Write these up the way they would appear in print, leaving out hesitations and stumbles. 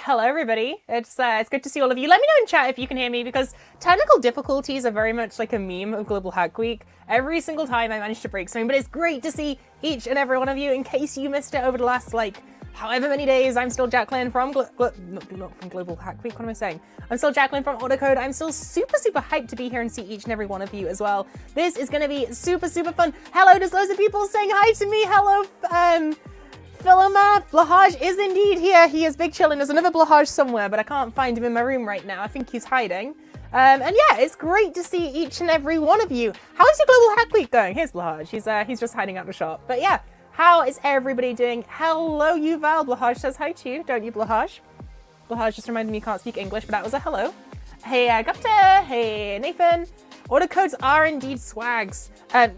Hello, everybody. It's good to see all of you. Let me know in chat if you can hear me, because technical difficulties are very much like a meme of Global Hack Week. Every single time I manage to break something, but it's great to see each and every one of you. In case you missed it over the last, however many days, I'm still Jacqueline from not from Global Hack Week, what am I saying? I'm still Jacqueline from Autocode. I'm still super hyped to be here and see each and every one of you as well. This is going to be super fun. Hello, there's loads of people saying hi to me. Hello, Philoma, Blahaj is indeed here. He is big chillin'. There's another Blahaj somewhere, but I can't find him in my room right now. I think he's hiding. And yeah, it's great to see each and every one of you. How is your Global Hack Week going? Here's Blahaj. He's just hiding out the shop. But yeah, how is everybody doing? Hello, Yuval. Blahaj says hi to you, don't you, Blahaj? Blahaj just reminded me you can't speak English, but that was a hello. Hey, Gupta. Hey, Nathan. Autocodes are indeed swags. I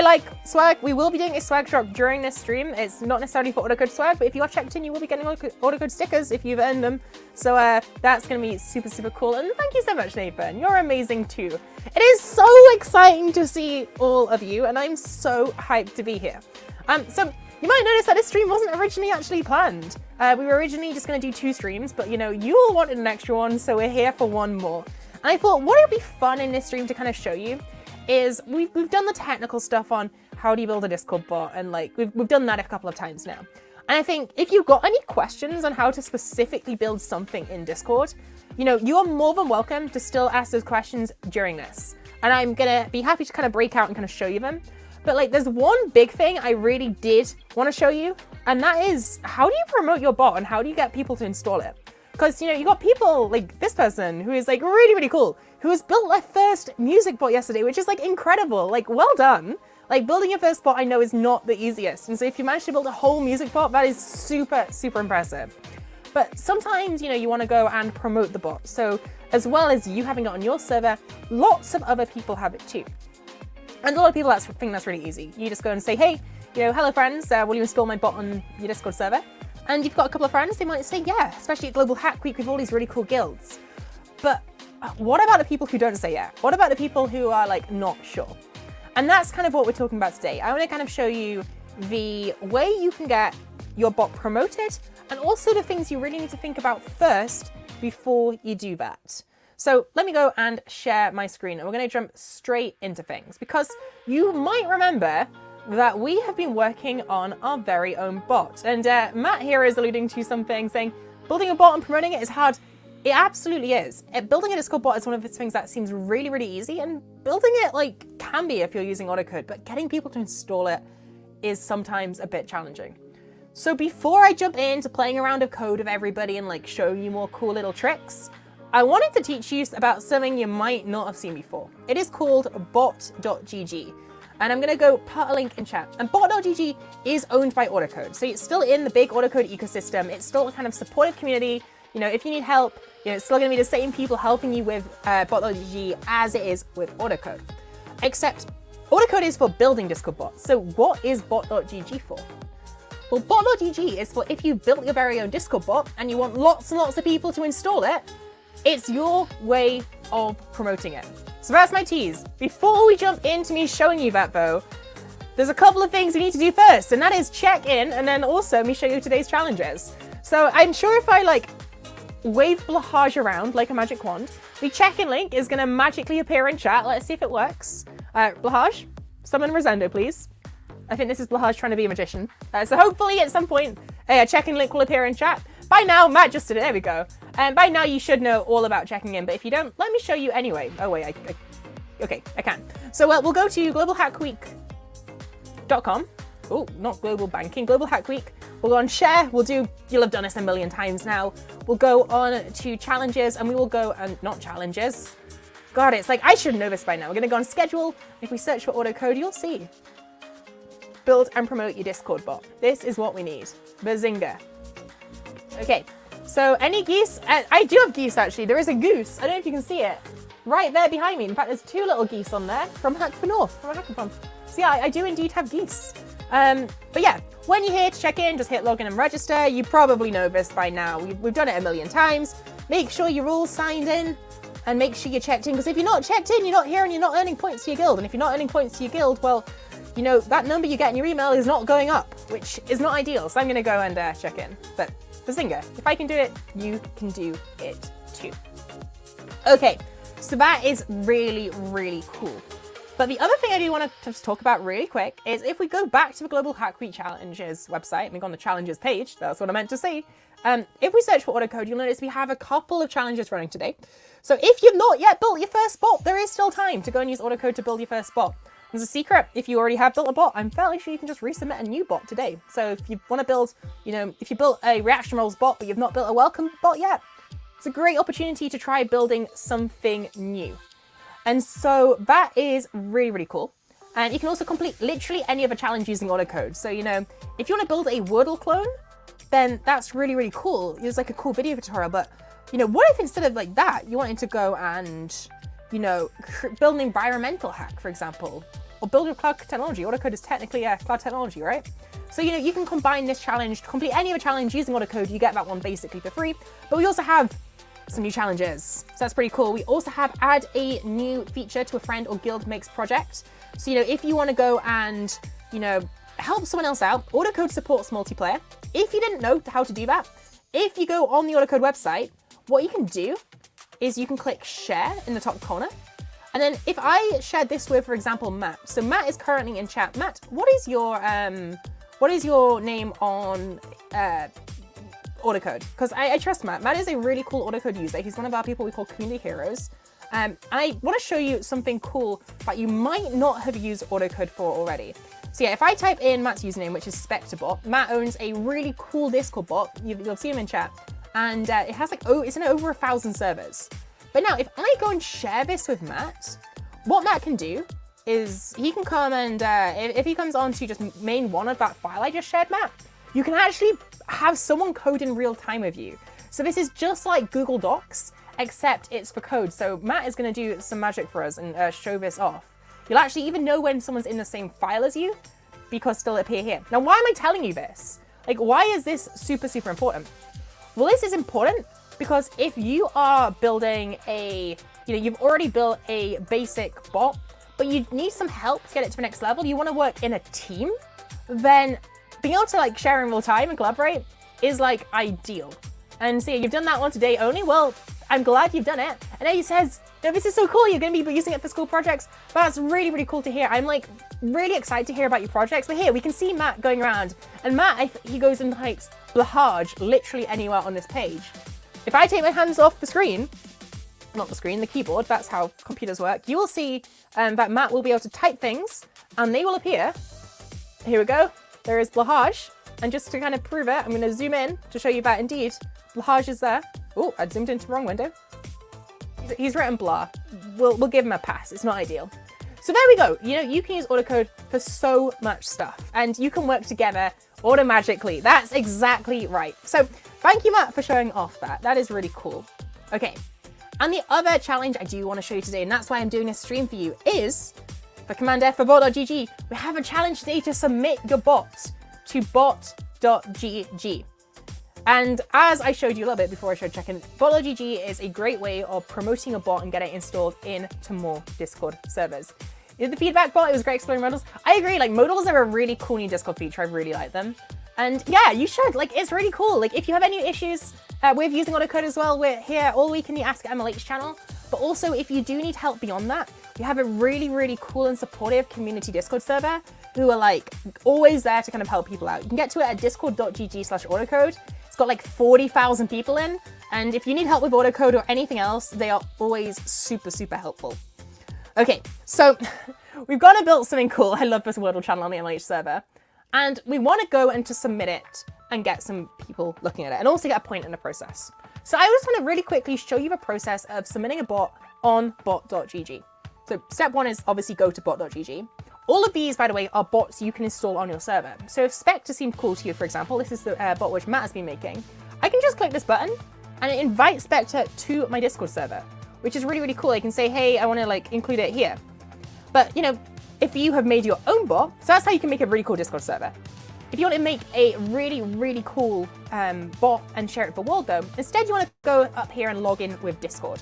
like swag. We will be doing a swag drop during this stream. It's not necessarily for Autocode swag, but if you are checked in, you will be getting Autocode stickers if you've earned them. So that's going to be super cool. And thank you so much, Nathan. You're amazing too. It is so exciting to see all of you, and I'm so hyped to be here. So you might notice that this stream wasn't originally actually planned. We were originally just going to do 2 streams, but you all wanted an extra one, so we're here for one more. And I thought what would be fun in this stream to kind of show you is we've done the technical stuff on how do you build a Discord bot, and we've done that a couple of times now. And I think if you've got any questions on how to specifically build something in Discord, you are more than welcome to still ask those questions during this. And I'm gonna be happy to kind of break out and kind of show you them. But there's one big thing I really did want to show you, and that is how do you promote your bot and how do you get people to install it? Because, you got people like this person who is really cool, who has built their first music bot yesterday, which is incredible. Well done. Building your first bot I know is not the easiest. And so if you manage to build a whole music bot, that is super impressive. But sometimes, you want to go and promote the bot. So as well as you having it on your server, lots of other people have it too. And a lot of people think that's really easy. You just go and say, hey, hello friends, will you install my bot on your Discord server? And you've got a couple of friends, they might say, yeah, especially at Global Hack Week with all these really cool guilds. But what about the people who don't say yeah? What about the people who are not sure? And that's kind of what we're talking about today. I want to kind of show you the way you can get your bot promoted and also the things you really need to think about first before you do that. So let me go and share my screen, and we're going to jump straight into things, because you might remember that we have been working on our very own bot. And Matt here is alluding to something, saying building a bot and promoting it is hard. It absolutely is. Building a Discord bot is one of those things that seems really easy, and building it can be if you're using Autocode, but getting people to install it is sometimes a bit challenging. So before I jump into playing around with code with everybody and showing you more cool little tricks, I wanted to teach you about something you might not have seen before. It is called bot.gg. And I'm going to go put a link in chat. And bot.gg is owned by Autocode. So it's still in the big Autocode ecosystem. It's still a kind of supportive community. If you need help, it's still going to be the same people helping you with bot.gg as it is with Autocode. Except Autocode is for building Discord bots. So what is bot.gg for? Well, bot.gg is for if you built your very own Discord bot and you want lots and lots of people to install it, it's your way of promoting it. So that's my tease. Before we jump into me showing you that though, there's a couple of things we need to do first, and that is check in, and then also me show you today's challenges. So I'm sure if I wave Blahaj around like a magic wand, the check-in link is gonna magically appear in chat. Let's see if it works. Blahaj, summon Rosendo, please. I think this is Blahaj trying to be a magician. So hopefully at some point a check-in link will appear in chat. By now, Matt just did it, there we go. And by now you should know all about checking in, but if you don't, let me show you anyway. Oh wait, okay, I can. So we'll go to globalhackweek.com. Oh, not global banking, Global Hack Week. We'll go on share, you'll have done this a million times now. We'll go on to challenges, and we will go, and not challenges. God, it's I should know this by now. We're gonna go on schedule. If we search for Autocode, you'll see. Build and promote your Discord bot. This is what we need. Bazinga. Okay, so any geese? I do have geese actually. There is a goose. I don't know if you can see it. Right there behind me. In fact, there's 2 little geese on there from Hack for North, from a hackathon. So yeah, I do indeed have geese. But yeah, when you're here to check in, just hit login and register. You probably know this by now. We've done it a million times. Make sure you're all signed in and make sure you're checked in, because if you're not checked in, you're not here and you're not earning points to your guild. And if you're not earning points to your guild, well, that number you get in your email is not going up, which is not ideal. So I'm going to go and check in. But Bazinga. If I can do it, you can do it too. Okay, so that is really, really cool. But the other thing I do want to just talk about really quick is if we go back to the Global Hack Week Challenges website, and we go on the challenges page, that's what I meant to say. If we search for Autocode, you'll notice we have a couple of challenges running today. So if you've not yet built your first bot, there is still time to go and use Autocode to build your first bot. There's a secret. If you already have built a bot, I'm fairly sure you can just resubmit a new bot today. So if you want to build, if you built a reaction roles bot, but you've not built a welcome bot yet, it's a great opportunity to try building something new. And so that is really, really cool. And you can also complete literally any other challenge using Autocode. So, if you want to build a Wordle clone, then that's really, really cool. It's like a cool video tutorial. But, what if instead of like that, you wanted to go and, build an environmental hack, for example, or build a cloud technology? Autocode is technically a cloud technology, right? So, you can combine this challenge, complete any other challenge using Autocode. You get that one basically for free. But we also have some new challenges. So that's pretty cool. We also have add a new feature to a friend or guild makes project. So, if you want to go and, help someone else out, Autocode supports multiplayer. If you didn't know how to do that, if you go on the Autocode website, what you can do is you can click share in the top corner. And then if I shared this with, for example, Matt. So Matt is currently in chat. Matt, what is your name on Autocode? Because I trust Matt. Matt is a really cool Autocode user. He's one of our people we call community heroes. I want to show you something cool that you might not have used Autocode for already. So yeah, if I type in Matt's username, which is SpectreBot, Matt owns a really cool Discord bot. You'll see him in chat. And it has it's in over 1,000 servers. But now if I go and share this with Matt, what Matt can do is he can come and if he comes on to just main one of that file I just shared, Matt, you can actually have someone code in real time with you. So this is just like Google Docs, except it's for code. So Matt is going to do some magic for us and show this off. You'll actually even know when someone's in the same file as you because they'll appear here. Now, why am I telling you this? Like, why is this super, super important? Well, this is important because if you are building you've already built a basic bot, but you need some help to get it to the next level, you want to work in a team, then being able to share in real time and collaborate is ideal. And see, you've done that one today only. Well, I'm glad you've done it. And then he says, this is so cool. You're going to be using it for school projects. That's really, really cool to hear. I'm really excited to hear about your projects. But here we can see Matt going around, and Matt, he goes and types Blahaj literally anywhere on this page. If I take my hands off the screen, not the screen, the keyboard, that's how computers work, you will see that Matt will be able to type things and they will appear. Here we go. There is Blahaj. And just to kind of prove it, I'm going to zoom in to show you that indeed Blahaj is there. Oh, I zoomed into the wrong window. He's written blah. We'll give him a pass. It's not ideal. So there we go. You can use Autocode for so much stuff and you can work together automatically. That's exactly right. So thank you, Matt, for showing off that. That is really cool. Okay. And the other challenge I do want to show you today, and that's why I'm doing this stream for you, is for Command F for bot.gg. We have a challenge today to submit your bot to bot.gg. And as I showed you a little bit before I showed check-in, bot.gg is a great way of promoting a bot and getting it installed into more Discord servers. The feedback bot, it was great exploring modals. I agree, modals are a really cool new Discord feature. I really like them. And yeah, you should, it's really cool. If you have any issues with using Autocode as well, we're here all week in the Ask MLH channel. But also, if you do need help beyond that, we have a really, really cool and supportive community Discord server who are always there to kind of help people out. You can get to it at discord.gg/Autocode. It's got 40,000 people in. And if you need help with Autocode or anything else, they are always super, super helpful. Okay, so we've gone and built something cool. I love this Wordle channel on the MLH server. And we want to go and to submit it and get some people looking at it and also get a point in the process. So I just want to really quickly show you the process of submitting a bot on bot.gg. So step one is obviously go to bot.gg. All of these, by the way, are bots you can install on your server. So if Spectre seemed cool to you, for example, this is the bot which Matt has been making, I can just click this button and it invites Spectre to my Discord server, which is really, really cool. I can say, hey, I want to include it here. But, if you have made your own bot, so that's how you can make a really cool Discord server. If you want to make a really, really cool bot and share it for the world though, instead you want to go up here and log in with Discord.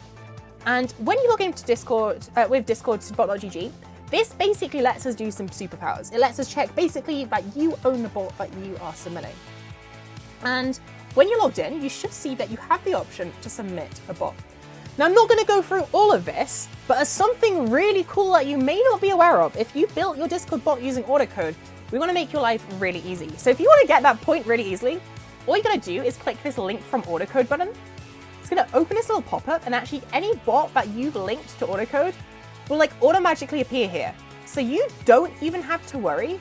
And when you log into Discord, with Discord to bot.gg, this basically lets us do some superpowers. It lets us check basically that you own the bot that you are submitting. And when you're logged in, you should see that you have the option to submit a bot. Now, I'm not going to go through all of this, but as something really cool that you may not be aware of, if you built your Discord bot using Autocode, we want to make your life really easy. So if you want to get that point really easily, all you got to do is click this link from Autocode button. It's going to open this little pop-up, and actually any bot that you've linked to Autocode will like automatically appear here. So you don't even have to worry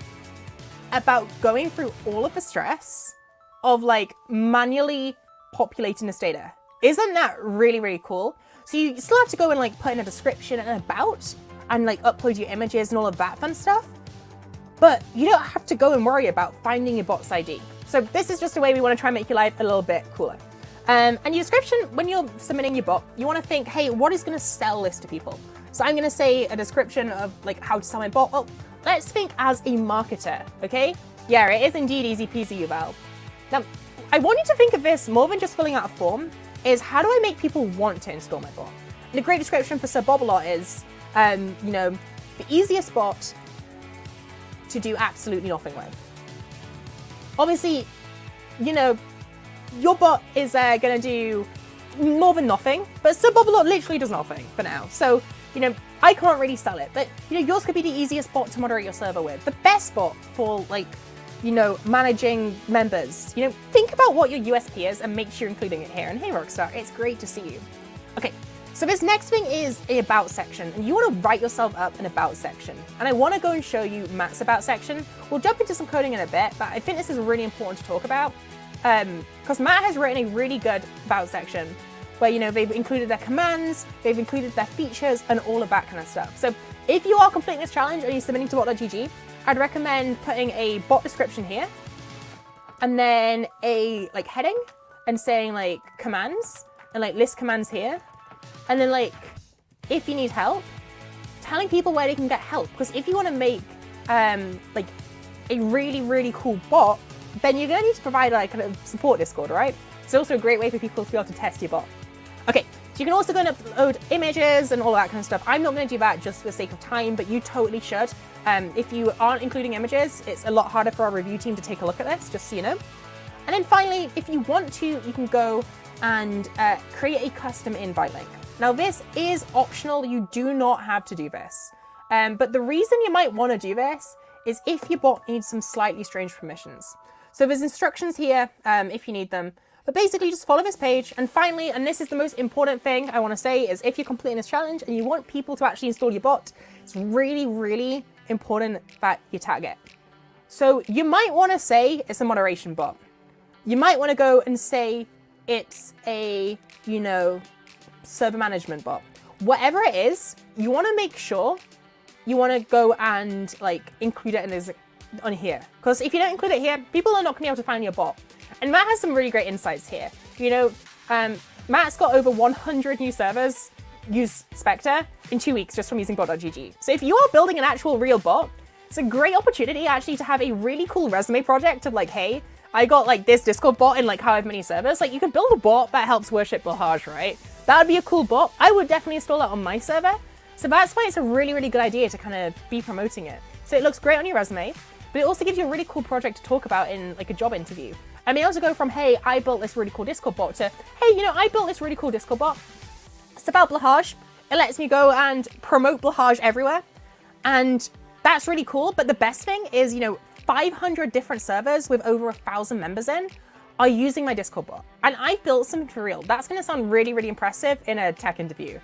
about going through all of the stress of like manually populating this data. Isn't that really, really cool? So you still have to go and like put in a description and about and like upload your images and all of that fun stuff. But you don't have to go and worry about finding your bot's ID. So this is just a way we want to try and make your life a little bit cooler. And your description, when you're submitting your bot, you want to think, hey, what is going to sell this to people? So I'm going to say a description of like how to sell my bot. Well, let's think as a marketer, okay? Yeah, it is indeed easy peasy, Yuval. Now, I want you to think of this more than just filling out a form, is how do I make people want to install my bot? And a great description for Sir Bobalot is, you know, the easiest bot to do absolutely nothing with. Obviously, you know, your bot is going to do more than nothing, but Sir Bobalot literally does nothing for now. So, you know, I can't really sell it, but, you know, yours could be the easiest bot to moderate your server with. The best bot for, like, you know, managing members. You know, think about what your USP is and make sure you're including it here. And hey, Rockstar, it's great to see you. Okay, so this next thing is a about section, and you want to write yourself up an about section. And I want to go and show you Matt's about section. We'll jump into some coding in a bit, but I think this is really important to talk about because Matt has written a really good about section where, you know, they've included their commands, they've included their features, and all of that kind of stuff. So if you are completing this challenge and you're submitting to bot.gg, I'd recommend putting a bot description here, and then a like heading, and saying like commands, and like list commands here, and then like if you need help, telling people where they can get help. Because if you want to make like a really, really cool bot, then you're going to need to provide like kind of support Discord, right? It's also a great way for people to be able to test your bot. Okay, so you can also go and upload images and all that kind of stuff. I'm not going to do that just for the sake of time, but you totally should. If you aren't including images, it's a lot harder for our review team to take a look at this, just so you know. And then finally, if you want to, you can go and create a custom invite link. Now, this is optional. You do not have to do this. But the reason you might want to do this is if your bot needs some slightly strange permissions. So there's instructions here if you need them. But basically, just follow this page. And finally, and this is the most important thing I want to say, is if you're completing this challenge and you want people to actually install your bot, it's really, really important that you tag it. So you might want to say it's a moderation bot. You might want to go and say it's a, you know, server management bot. Whatever it is, you want to make sure you want to go and like include it in this on here. Because if you don't include it here, people are not going to be able to find your bot. And Matt has some really great insights here. You know, Matt's got over 100 new servers use Spectre in 2 weeks just from using bot.gg. So if you are building an actual real bot, it's a great opportunity actually to have a really cool resume project of like, hey, I got like this Discord bot in like however many servers. Like you could build a bot that helps worship Blahaj, right? That would be a cool bot. I would definitely install that on my server. So that's why it's a really, really good idea to kind of be promoting it. So it looks great on your resume, but it also gives you a really cool project to talk about in like a job interview. I may also go from, hey, I built this really cool Discord bot to, hey, you know, I built this really cool Discord bot. It's about Blahaj. It lets me go and promote Blahaj everywhere. And that's really cool. But the best thing is, you know, 500 different servers with over 1,000 members in are using my Discord bot. And I've built something for real. That's going to sound really, really impressive in a tech interview.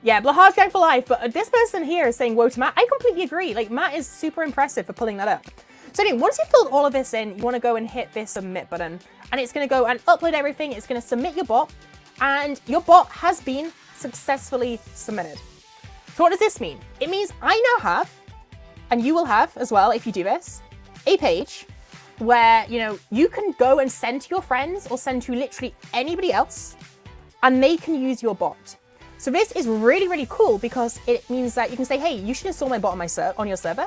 Yeah, Blahaj gang for life. But this person here is saying, whoa to Matt. I completely agree. Like, Matt is super impressive for pulling that up. So anyway, once you've filled all of this in, you want to go and hit this submit button, and it's going to go and upload everything. It's going to submit your bot, and your bot has been successfully submitted. So what does this mean? It means I now have, and you will have as well if you do this, a page where, you know, you can go and send to your friends or send to literally anybody else, and they can use your bot. So this is really, really cool because it means that you can say, hey, you should install my bot on your server.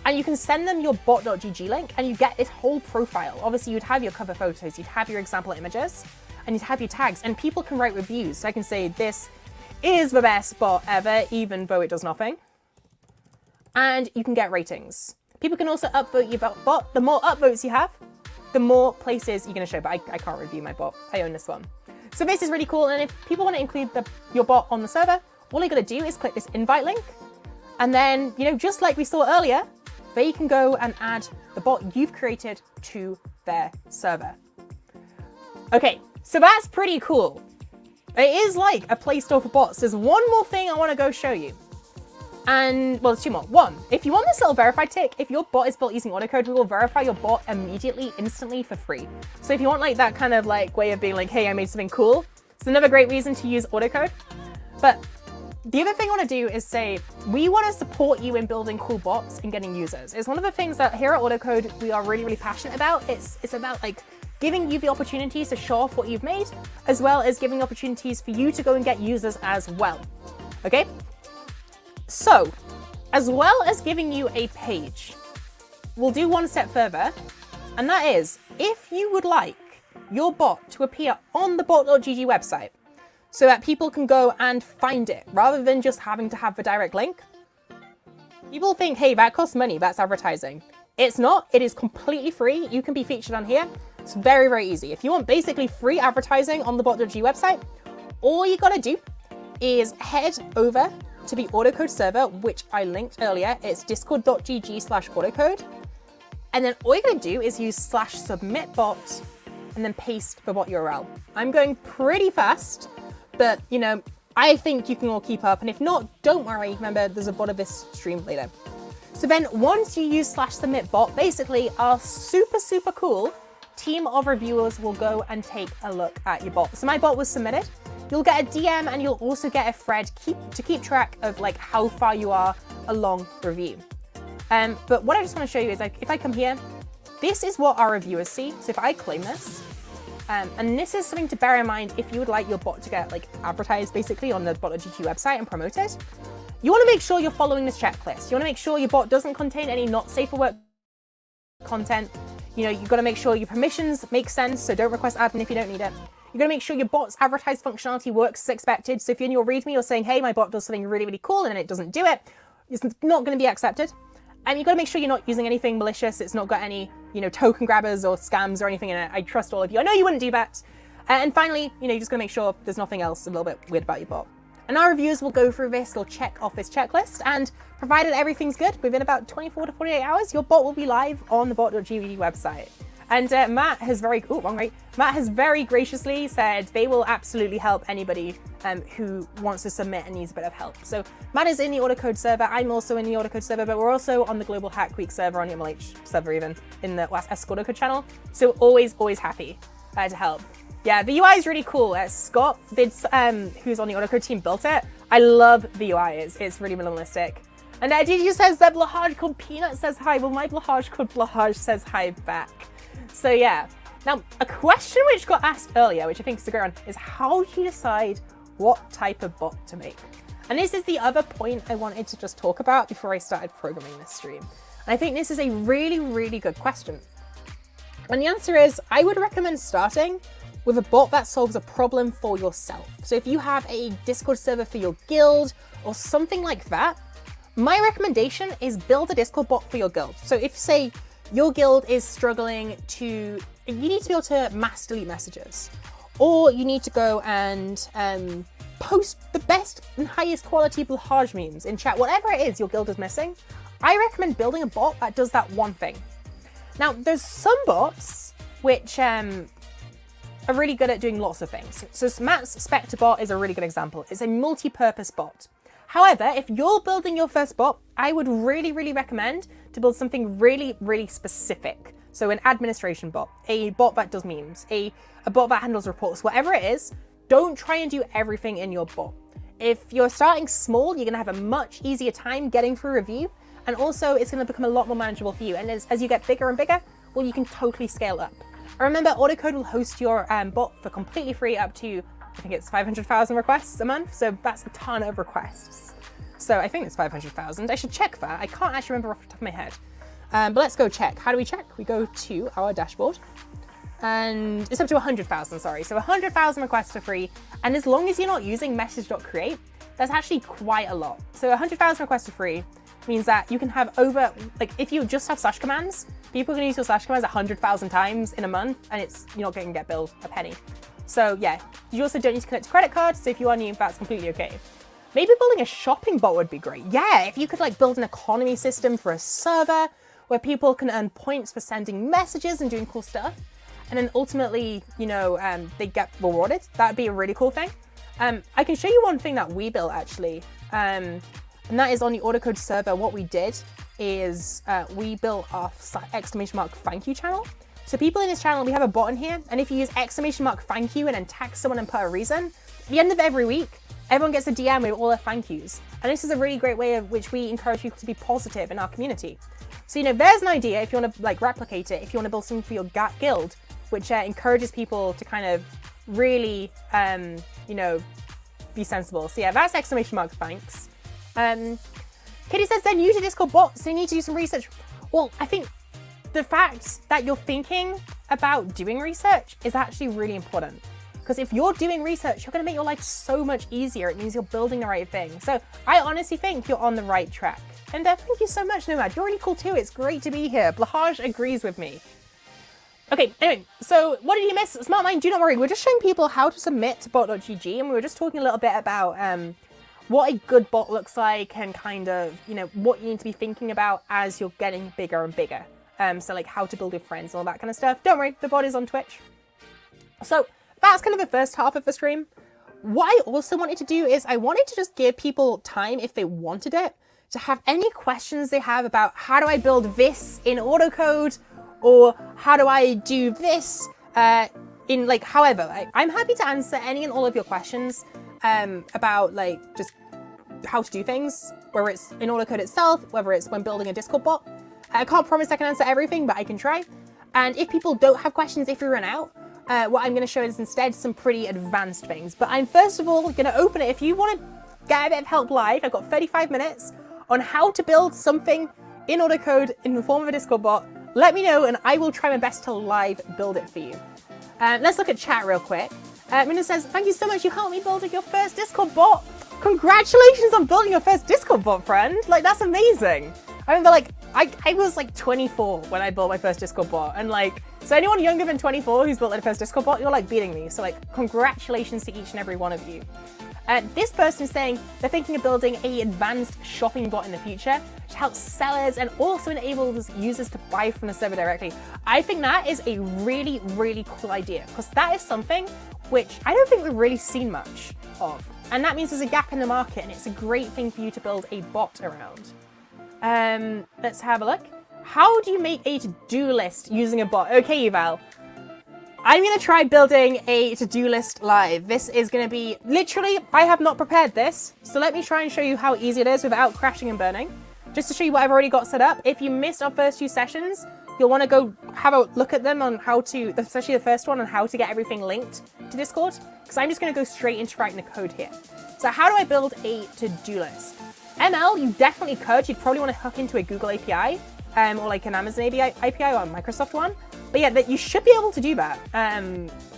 And you can send them your bot.gg link and you get this whole profile. Obviously, you'd have your cover photos, you'd have your example images, and you'd have your tags. And people can write reviews. So I can say, this is the best bot ever, even though it does nothing. And you can get ratings. People can also upvote your bot. The more upvotes you have, the more places you're going to show. But I can't review my bot. I own this one. So this is really cool. And if people want to include your bot on the server, all you got to do is click this invite link. And then, just like we saw earlier, they can go and add the bot you've created to their server. Okay, so that's pretty cool. It is like a Play Store for bots. There's one more thing I want to go show you. And, well, there's two more. One, if you want this little verified tick, if your bot is built using Autocode, we will verify your bot immediately, instantly for free. So if you want like that kind of like way of being like, hey, I made something cool, it's another great reason to use Autocode. But the other thing I want to do is say, we want to support you in building cool bots and getting users. It's one of the things that here at Autocode, we are really, really passionate about. It's about like giving you the opportunities to show off what you've made, as well as giving opportunities for you to go and get users as well. Okay? So, as well as giving you a page, we'll do one step further, and that is, if you would like your bot to appear on the bot.gg website, so that people can go and find it, rather than just having to have the direct link. People think, hey, that costs money, that's advertising. It's not, it is completely free. You can be featured on here. It's very, very easy. If you want basically free advertising on the bot.gg website, all you gotta do is head over to the Autocode server, which I linked earlier. It's discord.gg/autocode. And then all you're gonna do is use /submitbot and then paste the bot URL. I'm going pretty fast, but I think you can all keep up. And if not, don't worry. Remember, there's a bot of this stream later. So then once you use /submitbot, basically our super, super cool team of reviewers will go and take a look at your bot. So my bot was submitted. You'll get a DM and you'll also get a thread to keep track of like how far you are along review. But what I just want to show you is like, if I come here, this is what our reviewers see. So if I claim this, and this is something to bear in mind if you would like your bot to get like advertised basically on the bot.gg website and promoted. You want to make sure you're following this checklist. You want to make sure your bot doesn't contain any not safe for work content. You've got to make sure your permissions make sense. So don't request admin if you don't need it. You're going to make sure your bot's advertised functionality works as expected. So if you're in your README, you're saying, hey, my bot does something really, really cool, and then it doesn't do it, it's not going to be accepted. And you've got to make sure you're not using anything malicious. It's not got any, token grabbers or scams or anything in it. I trust all of you. I know you wouldn't do that. And finally, you're just going to make sure there's nothing else a little bit weird about your bot. And our reviewers will go through this, they'll check off this checklist, and provided everything's good, within about 24 to 48 hours, your bot will be live on the bot.gg website. And Matt has very graciously said they will absolutely help anybody who wants to submit and needs a bit of help. So Matt is in the Autocode server. I'm also in the Autocode server, but we're also on the Global Hack Week server, on the MLH server even, in the Ask Autocode channel. So always happy to help. Yeah, the UI is really cool. Scott, who's on the Autocode team, built it. I love the UI. It's really minimalistic. And Gigi says that Blahaj called Peanut says hi. Well, my Blahaj called Blahaj says hi back. So yeah. Now, a question which got asked earlier, which I think is a great one, is how do you decide what type of bot to make? And this is the other point I wanted to just talk about before I started programming this stream. And I think this is a really, really good question. And the answer is, I would recommend starting with a bot that solves a problem for yourself. So if you have a Discord server for your guild or something like that, my recommendation is build a Discord bot for your guild. So if, say, your guild is struggling you need to be able to mass delete messages, or you need to go and post the best and highest quality Blahaj memes in chat, whatever it is your guild is missing, I recommend building a bot that does that one thing. Now, there's some bots which are really good at doing lots of things. So Matt's Spectre bot is a really good example. It's a multi-purpose bot. However, if you're building your first bot, I would really, really recommend to build something really, really specific. So an administration bot, a bot that does memes, a bot that handles reports, whatever it is, don't try and do everything in your bot. If you're starting small, you're gonna have a much easier time getting through review, and also it's gonna become a lot more manageable for you. And as you get bigger and bigger, well, you can totally scale up. And remember, Autocode will host your bot for completely free up to, I think it's 500,000 requests a month, so that's a ton of requests. So I think it's 500,000. I should check that. I can't actually remember off the top of my head. But let's go check. How do we check? We go to our dashboard, and it's up to 100,000, sorry. So 100,000 requests for free, and as long as you're not using message.create, that's actually quite a lot. So 100,000 requests for free, means that you can have over, like if you just have slash commands, people can use your slash commands 100,000 times in a month and you're not going to get billed a penny. So yeah, you also don't need to connect to credit cards. So if you are new, that's completely okay. Maybe building a shopping bot would be great. Yeah, if you could like build an economy system for a server where people can earn points for sending messages and doing cool stuff. And then ultimately, they get rewarded. That'd be a really cool thing. I can show you one thing that we built actually. And that is on the Autocode server. What we did is we built our !thank you channel. So people in this channel, we have a bot in here. And if you use !thank you and then tag someone and put a reason, at the end of every week, everyone gets a DM with all their thank yous. And this is a really great way of which we encourage people to be positive in our community. So, there's an idea if you want to like replicate it, if you want to build something for your guild, which encourages people to kind of really, be sensible. So yeah, that's !thanks. Kitty says they're new to Discord bots, so you need to do some research. Well, I think the fact that you're thinking about doing research is actually really important. Because if you're doing research, you're going to make your life so much easier. It means you're building the right thing. So I honestly think you're on the right track. And thank you so much, Nomad. You're really cool too. It's great to be here. Blahaj agrees with me. Okay, anyway, so what did you miss? Smart Mind, do not worry. We're just showing people how to submit to bot.gg, and we were just talking a little bit about what a good bot looks like and kind of, what you need to be thinking about as you're getting bigger and bigger. So like how to build with friends and all that kind of stuff. Don't worry, the bot is on Twitch. So that's kind of the first half of the stream. What I also wanted to do is I wanted to just give people time, if they wanted it, to have any questions they have about how do I build this in Autocode, or how do I do this in like, however, I'm happy to answer any and all of your questions about like just how to do things, whether it's in Autocode itself, whether it's when building a Discord bot. I can't promise I can answer everything, but I can try. And if people don't have questions, if we run out, what I'm going to show is instead some pretty advanced things. But I'm first of all going to open it. If you want to get a bit of help live, I've got 35 minutes on how to build something in Autocode in the form of a Discord bot. Let me know and I will try my best to live build it for you. Let's look at chat real quick. Mina says, thank you so much. You helped me build your first Discord bot. Congratulations on building your first Discord bot, friend. Like, that's amazing. I remember, like, I was like 24 when I built my first Discord bot. And like, so anyone younger than 24 who's built their first Discord bot, you're like beating me. So like, congratulations to each and every one of you. This person is saying they're thinking of building an advanced shopping bot in the future to help sellers and also enables users to buy from the server directly. I think that is a really, really cool idea because that is something which I don't think we've really seen much of. And that means there's a gap in the market and it's a great thing for you to build a bot around. Let's have a look. How do you make a to-do list using a bot? Okay, Yuval. I'm going to try building a to-do list live. This is going to be, literally, I have not prepared this. So let me try and show you how easy it is without crashing and burning. Just to show you what I've already got set up. If you missed our first few sessions, you'll want to go have a look at them on how to, especially the first one, on how to get everything linked to Discord. Because I'm just going to go straight into writing the code here. So how do I build a to-do list? ML, you definitely could. You'd probably want to hook into a Google API or like an Amazon API or a Microsoft one. But yeah, you should be able to do that.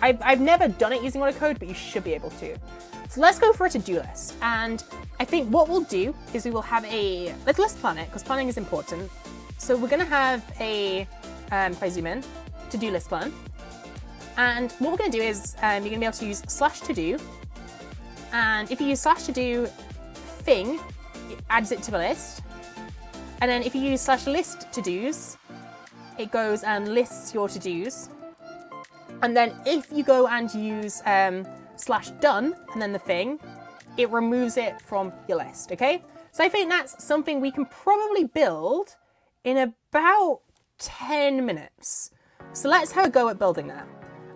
I've never done it using Autocode, but you should be able to. So let's go for a to-do list. And I think what we'll do is we will have let's plan it, because planning is important. So we're gonna have if I zoom in, to-do list plan. And what we're gonna do is you're gonna be able to use /to-do. And if you use /to-do thing, it adds it to the list. And then if you use /list to-dos, it goes and lists your to-dos. And then if you go and use /done and then the thing, it removes it from your list, okay? So I think that's something we can probably build in about 10 minutes. So let's have a go at building that.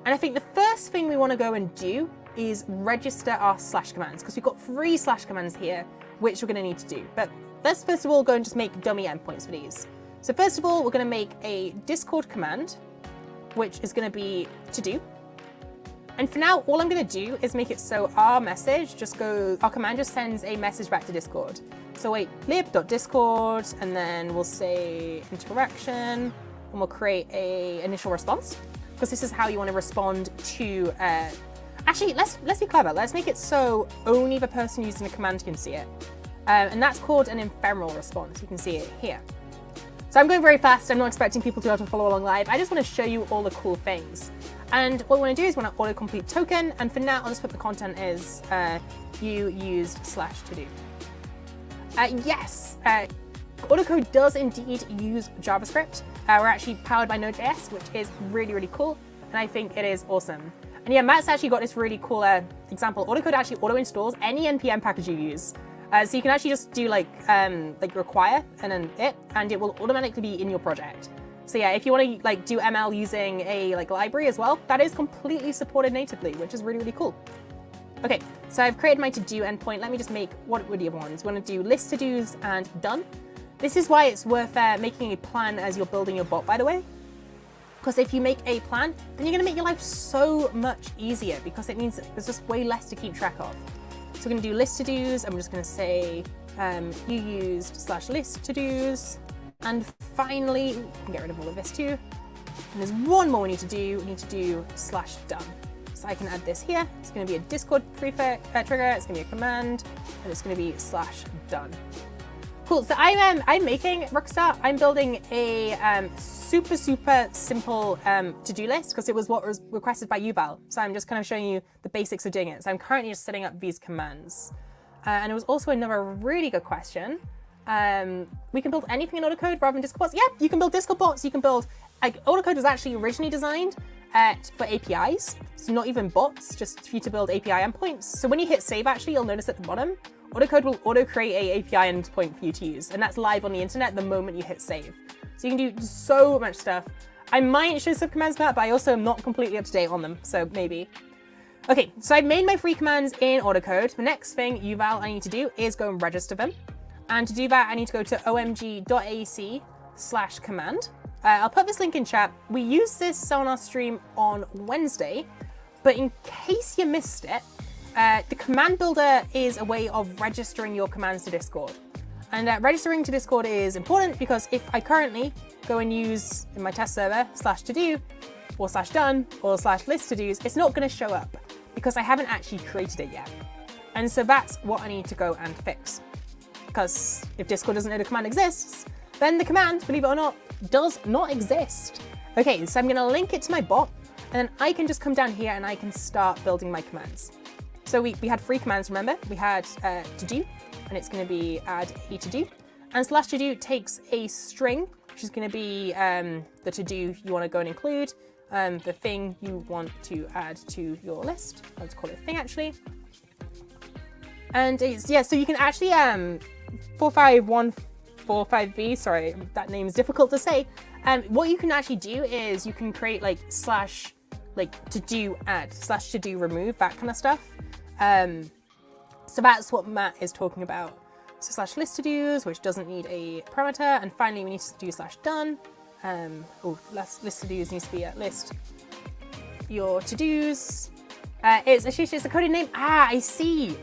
And I think the first thing we want to go and do is register our / commands, because we've got 3 / commands here, which we're going to need to do. But let's first of all go and just make dummy endpoints for these. So first of all, we're going to make a Discord command, which is going to be to do. And for now, all I'm going to do is make it so our command just sends a message back to Discord. So wait, lib.discord, and then we'll say interaction, and we'll create a initial response, because this is how you want to respond to, actually, let's be clever. Let's make it so only the person using the command can see it. And that's called an ephemeral response. You can see it here. So I'm going very fast. I'm not expecting people to be able to follow along live. I just want to show you all the cool things. And what we want to do is we want to autocomplete token. And for now, I'll just put the content is you used /to-do. Yes, Autocode does indeed use JavaScript. We're actually powered by Node.js, which is really, really cool. And I think it is awesome. And yeah, Matt's actually got this really cool example. Autocode actually auto-installs any NPM package you use. So you can actually just do like require and then and it will automatically be in your project. So yeah, if you want to like do ML using a library as well, that is completely supported natively, which is really, really cool. Okay, so I've created my to-do endpoint. Let me just make what would you want? We want to do list to-dos and done. This is why it's worth making a plan as you're building your bot, by the way. Because if you make a plan, then you're going to make your life so much easier because it means there's just way less to keep track of. So we're going to do list to-dos. I'm just going to say you used /list to-dos. And finally, we can get rid of all of this too. And there's one more we need to do. We need to do /done. So I can add this here. It's going to be a Discord prefix trigger. It's going to be a command, and it's going to be /done. Cool. So I'm making Rockstar. I'm building a super simple to-do list because it was what was requested by Yuval. So I'm just kind of showing you the basics of doing it. So I'm currently just setting up these commands. And it was also another really good question. We can build anything in Autocode rather than Discord bots. Yeah, you can build Discord bots. You can build, Autocode was actually originally designed for APIs. So not even bots, just for you to build API endpoints. So when you hit save, actually, you'll notice at the bottom, Autocode will auto-create a API endpoint for you to use. And that's live on the internet the moment you hit save. So you can do so much stuff. I might show some commands for that, but I also am not completely up to date on them. So maybe. Okay, so I've made my free commands in Autocode. The next thing, Yuval, I need to do is go and register them. And to do that, I need to go to omg.ac/command. I'll put this link in chat. We used this on our stream on Wednesday, but in case you missed it, the command builder is a way of registering your commands to Discord. And registering to Discord is important because if I currently go and use in my test server /to-do or /done or /list to-dos, it's not going to show up because I haven't actually created it yet. And so that's what I need to go and fix. Because if Discord doesn't know the command exists, then the command, believe it or not, does not exist. Okay, so I'm going to link it to my bot, and then I can just come down here and I can start building my commands. So we had three commands, remember? We had to do, and it's going to be add a to do. And /to do takes a string, which is going to be the to do you want to go and include, the thing you want to add to your list. Let's call it thing actually. And it's, yeah, so you can actually 45145V, sorry, that name is difficult to say. What you can actually do is you can create to do add, /to do remove, that kind of stuff. So that's what Matt is talking about. So /list to dos, which doesn't need a parameter. And finally, we need to do /done. List to dos needs to be at list your to dos. It's a coding name. Ah, I see.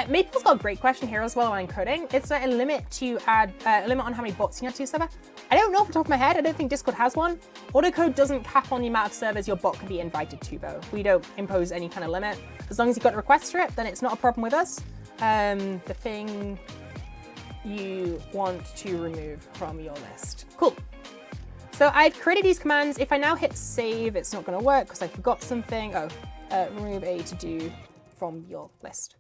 Maple's got a great question here as well when coding. It's a limit to add a limit on how many bots you have to server. I don't know off the top of my head. I don't think Discord has one. Autocode doesn't cap on the amount of servers your bot can be invited to, though. We don't impose any kind of limit. As long as you've got a request for it, then it's not a problem with us. The thing you want to remove from your list. Cool. So I've created these commands. If I now hit save, it's not going to work because I forgot something. Remove a to do from your list.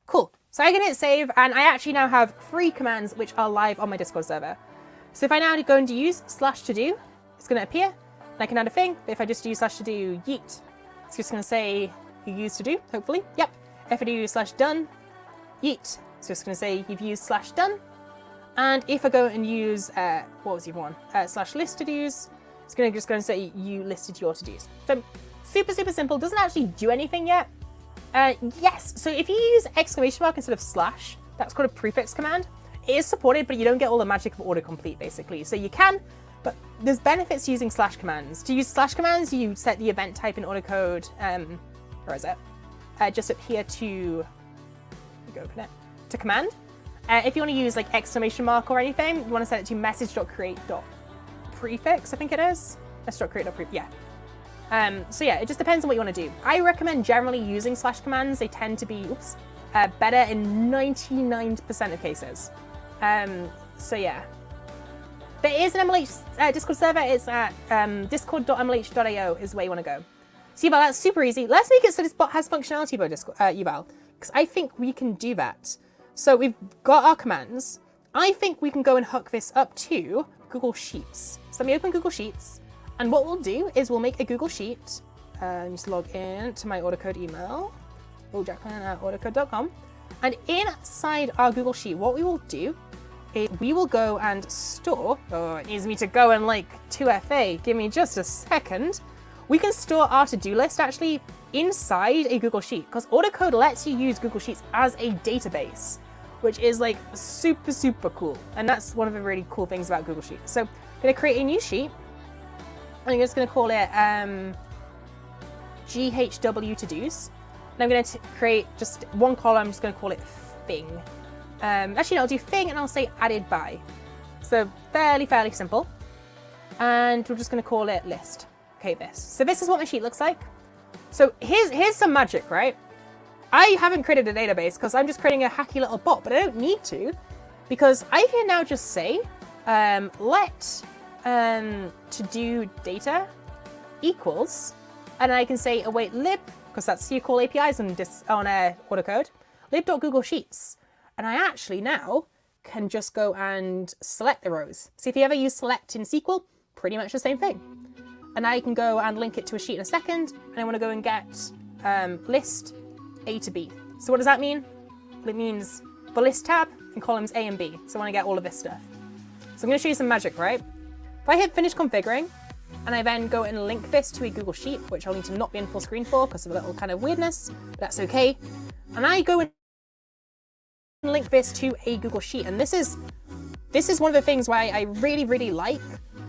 Cool. So I can hit save, and I actually now have 3 commands which are live on my Discord server. So if I now go into use /to-do, it's going to appear, and I can add a thing. But if I just do /to-do yeet, it's just going to say you used to do, hopefully. Yep. If I do /done yeet, it's just going to say you've used /done. And if I go and use, what was the other one? /list to-dos, it's just going to say you listed your to-dos. So super simple. Doesn't actually do anything yet. Yes, so if you use exclamation mark instead of /, that's called a prefix command. It is supported, but you don't get all the magic of autocomplete, basically. So you can, but there's benefits to using / commands. To use / commands, you set the event type in Autocode, where is it? Just up here to, go open it, to command. If you want to use exclamation mark or anything, you want to set it to message.create.prefix, I think it is. Message.create.prefix, yeah. So yeah, it just depends on what you want to do. I recommend generally using / commands. They tend to be, better in 99% of cases. So yeah. There is an MLH Discord server. It's at discord.mlh.io is where you want to go. So Yuval, that's super easy. Let's make it so this bot has functionality by Discord, Yuval, because I think we can do that. So we've got our commands. I think we can go and hook this up to Google Sheets. So let me open Google Sheets. And what we'll do is we'll make a Google Sheet. Just log in to my Autocode email. Jacqueline@autocode.com. And inside our Google Sheet, what we will do is we will go and store, oh, it needs me to go and like 2FA, give me just a second. We can store our to-do list actually inside a Google Sheet because Autocode lets you use Google Sheets as a database, which is like super, super cool. And that's one of the really cool things about Google Sheets. So I'm gonna create a new sheet. I'm just gonna call it GHW to-dos. And I'm gonna create just one column, I'm just gonna call it thing. Actually, no, I'll do thing and I'll say added by. So fairly simple. And we're just gonna call it list. Okay, this. So this is what my sheet looks like. So here's some magic, right? I haven't created a database because I'm just creating a hacky little bot, but I don't need to because I can now just say, let to do data equals, and I can say await lib, because that's how you call APIs on Autocode, lib.googlesheets. And I actually now can just go and select the rows. So if you ever use select in SQL, pretty much the same thing. And I can go and link it to a sheet in a second, and I want to go and get list A to B. So what does that mean? It means the list tab and columns A and B. So I want to get all of this stuff. So I'm going to show you some magic, right? If I hit finish configuring, and I then go and link this to a Google Sheet, which I'll need to not be in full screen for because of a little kind of weirdness, but that's okay. And I go and link this to a Google Sheet. And this is one of the things why I really like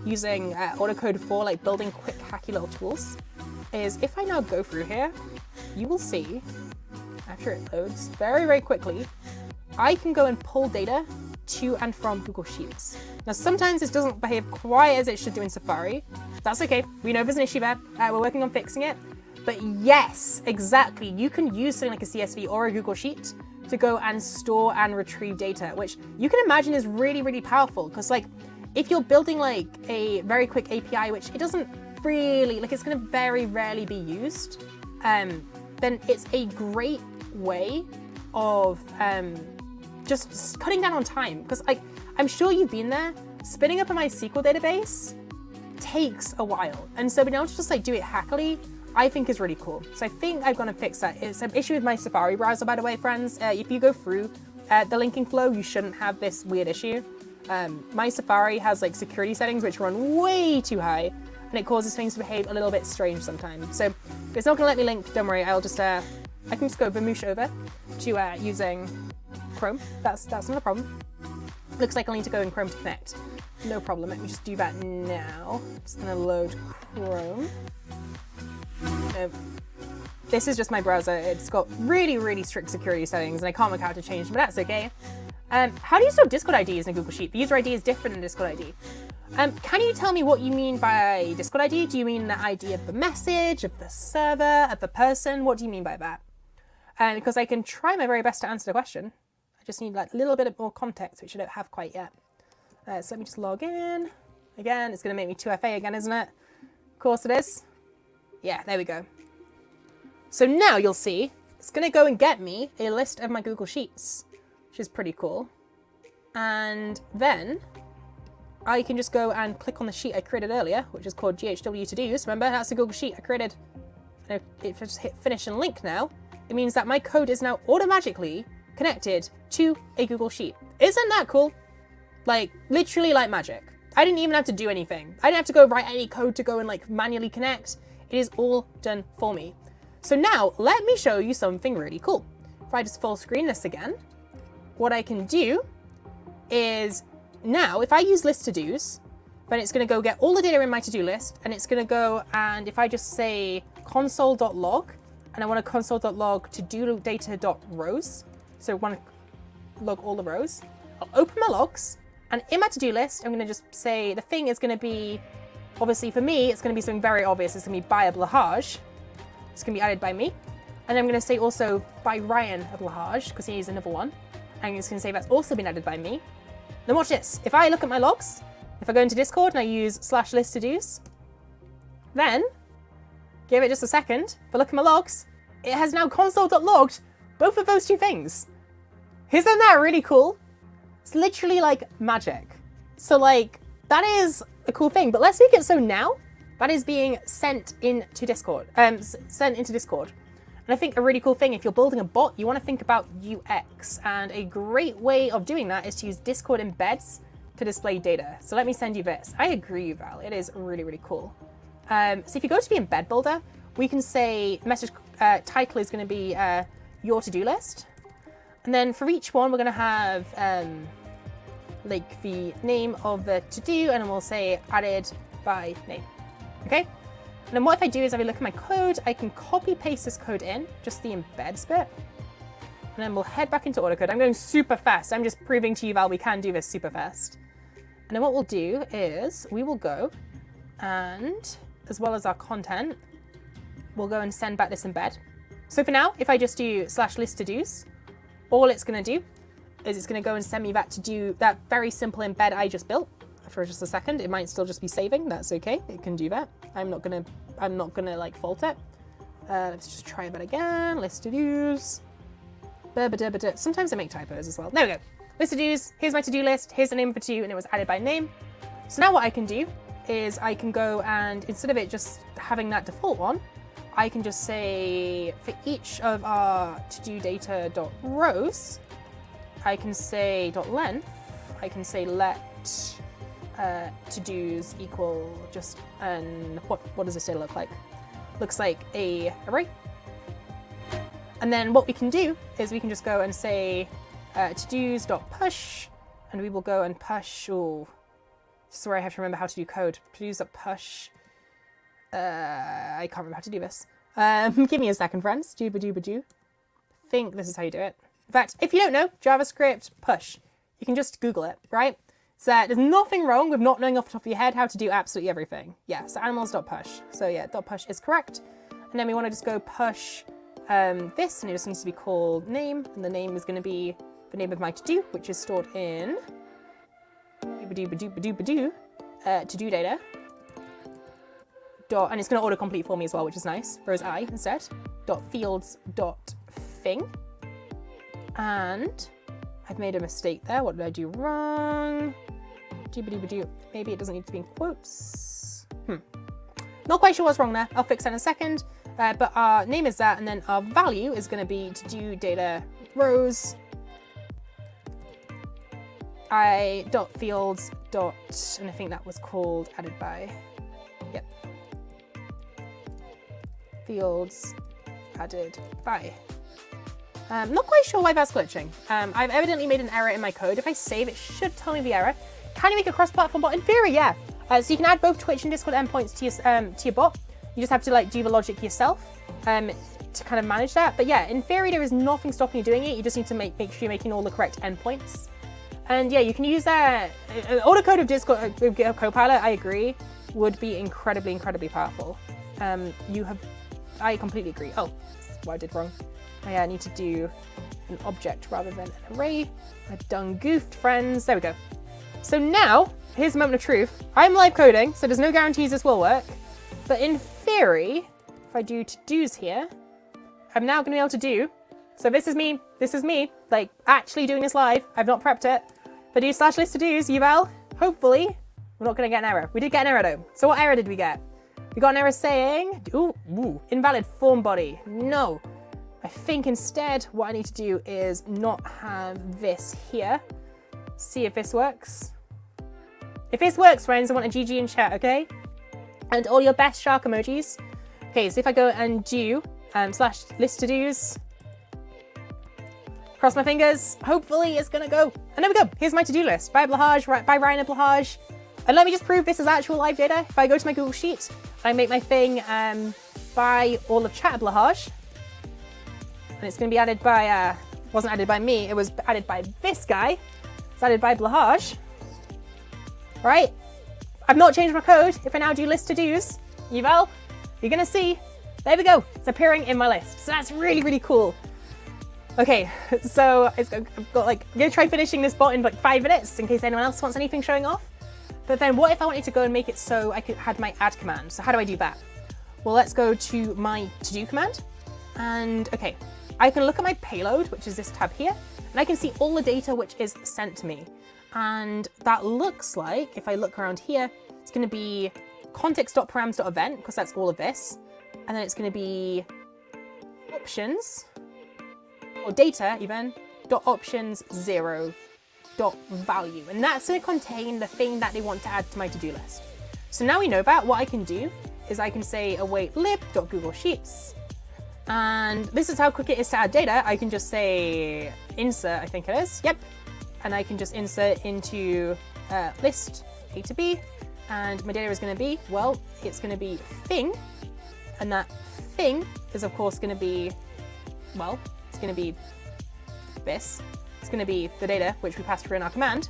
using Autocode for like building quick hacky little tools, is if I now go through here, you will see, after it loads very quickly, I can go and pull data to and from Google Sheets. Now, sometimes this doesn't behave quite as it should do in Safari. That's okay. We know there's an issue there. We're working on fixing it. But yes, exactly. You can use something like a CSV or a Google Sheet to go and store and retrieve data, which you can imagine is really powerful. Because like, if you're building like a very quick API, which it doesn't really, like it's gonna very rarely be used, then it's a great way of just cutting down on time. Because like, I'm sure you've been there, spinning up a MySQL database takes a while. And so being able to just like do it hackily, I think is really cool. So I think I'm gonna fix that. It's an issue with my Safari browser, by the way, friends. If you go through the linking flow, you shouldn't have this weird issue. My Safari has like security settings which run way too high, and it causes things to behave a little bit strange sometimes. So if it's not gonna let me link, don't worry, I'll just, I can just go vermouche over to using Chrome. That's not a problem. Looks like I'll need to go in Chrome to connect. No problem, let me just do that now. Just gonna load Chrome. This is just my browser. It's got really strict security settings and I can't work out how to change them, but that's okay. How do you store Discord IDs in a Google Sheet? The user ID is different than Discord ID. Can you tell me what you mean by Discord ID? Do you mean the ID of the message, of the server, of the person? What do you mean by that? Because I can try my very best to answer the question. I just need like a little bit more context, which I don't have quite yet. So let me just log in. Again, it's gonna make me 2FA again, isn't it? Of course it is. Yeah, there we go. So now you'll see, it's gonna go and get me a list of my Google Sheets, which is pretty cool. And then I can just go and click on the sheet I created earlier, which is called GHW to-dos. Remember, that's the Google Sheet I created. And if I just hit finish and link now, it means that my code is now automatically connected to a Google Sheet. Isn't that cool? Like, literally like magic. I didn't even have to do anything. I didn't have to go write any code to go and like manually connect. It is all done for me. So now let me show you something really cool. If I just full screen this again, what I can do is now if I use list to-dos, then it's going to go get all the data in my to-do list, and it's going to go, and if I just say console.log, and I want to console.log to do data.rows, so I want to log all the rows, I'll open my logs, and in my to-do list, I'm going to just say the thing is going to be, obviously for me, it's going to be something very obvious. It's going to be by a Blahaj. It's going to be added by me. And I'm going to say also by Ryan of Lahage, because he's another one. I'm just going to say that's also been added by me. Then watch this. If I look at my logs, if I go into Discord and I use /list to dos, then give it just a second. If I look at my logs, it has now console.logged both of those two things. Isn't that really cool? It's literally like magic. So like, that is a cool thing, but let's make it so now that is being sent into Discord. And I think a really cool thing, if you're building a bot, you want to think about UX. And a great way of doing that is to use Discord embeds to display data. So let me send you this. I agree, Val. It is really, really cool. So if you go to the embed builder, we can say message title is going to be your to-do list. And then for each one, we're going to have like the name of the to-do, and then we'll say added by name. Okay? And then what if I do is if I look at my code, I can copy paste this code in, just the embeds bit. And then we'll head back into Autocode. I'm going super fast. I'm just proving to you, Val, we can do this super fast. And then what we'll do is we will go and, as well as our content, we'll go and send back this embed. So for now, if I just do /list to dos, all it's going to do is it's going to go and send me that to do that very simple embed I just built. For just a second, it might still just be saving. That's okay. It can do that. I'm not gonna like fault it. Let's just try that again. List to dos. Sometimes I make typos as well. There we go. List to dos. Here's my to-do list. Here's the name of the to-do, and it was added by name. So now what I can do is I can go and instead of it just having that default one, I can just say for each of our to-do data dot rows, I can say dot length. I can say let to-dos equal just what does this data look like? Looks like a array. And then what we can do is we can just go and say to-dos dot push, and we will go and push. Oh, this is where I have to remember how to do code. To-dos dot push. I can't remember how to do this. Give me a second, friends. Dooba. Think this is how you do it. In fact, if you don't know JavaScript push, you can just Google it, right? So there's nothing wrong with not knowing off the top of your head how to do absolutely everything. Yeah, so animals.push. So yeah, .push is correct. And then we want to just go push this, and it just needs to be called name, and the name is going to be the name of my to-do, which is stored in to-do data. And it's going to autocomplete for me as well, which is nice. Rows I instead. .fields.thing. And I've made a mistake there. What did I do wrong? Maybe it doesn't need to be in quotes. Not quite sure what's wrong there. I'll fix that in a second. But our name is that, and then our value is going to be to-do data rows. I.fields. And I think that was called added by. Yep. Fields added by. Not quite sure why that's glitching. I've evidently made an error in my code. If I save, it should tell me the error. Can you make a cross-platform bot? In theory, yeah. So you can add both Twitch and Discord endpoints to your bot. You just have to like do the logic yourself to kind of manage that. But yeah, in theory, there is nothing stopping you doing it. You just need to make sure you're making all the correct endpoints. And yeah, you can use that. Autocode of Discord with GitHub Copilot, I agree, would be incredibly, incredibly powerful. I completely agree. Oh, that's what I did wrong. I need to do an object rather than an array. I've done goofed, friends. There we go. So now, here's the moment of truth. I'm live coding, so there's no guarantees this will work. But in theory, if I do to-dos here, I'm now going to be able to do. So this is me, like actually doing this live. I've not prepped it. If I do /list to-dos, eval, hopefully, we're not going to get an error. We did get an error though. So what error did we get? We got an error saying, invalid form body. No. I think instead what I need to do is not have this here. See if this works. If this works, friends, I want a GG in chat, okay? And all your best shark emojis. Okay, so if I go and do /list to dos, cross my fingers, hopefully it's gonna go. And there we go, here's my to-do list by Blahage, by Ryan Blahage. And let me just prove this is actual live data. If I go to my Google Sheet, I make my thing by all of chat Blahage. And it's going to be added by, wasn't added by me, it was added by this guy. It's added by Blahage. Right? I've not changed my code. If I now do list to dos, eval, you're going to see There we go. It's appearing in my list. So that's really, really cool. Okay, so I've got like, I'm gonna try finishing this bot in like 5 minutes in case anyone else wants anything showing off. But then what if I wanted to go and make it so I had my add command? So how do I do that? Well, let's go to my to-do command. And okay, I can look at my payload, which is this tab here, and I can see all the data which is sent to me. And that looks like, if I look around here, it's gonna be context.params.event, because that's all of this. And then it's gonna be options, or data even, .options 0 .value. And that's gonna contain the thing that they want to add to my to-do list. So now we know that, what I can do is I can say await lib.google sheets. And this is how quick it is to add data. I can just say insert, I think it is, yep. And I can just insert into list A to B. And my data is gonna be, well, it's gonna be thing. And that thing is of course gonna be, well, it's gonna be this. It's gonna be the data which we passed through in our command.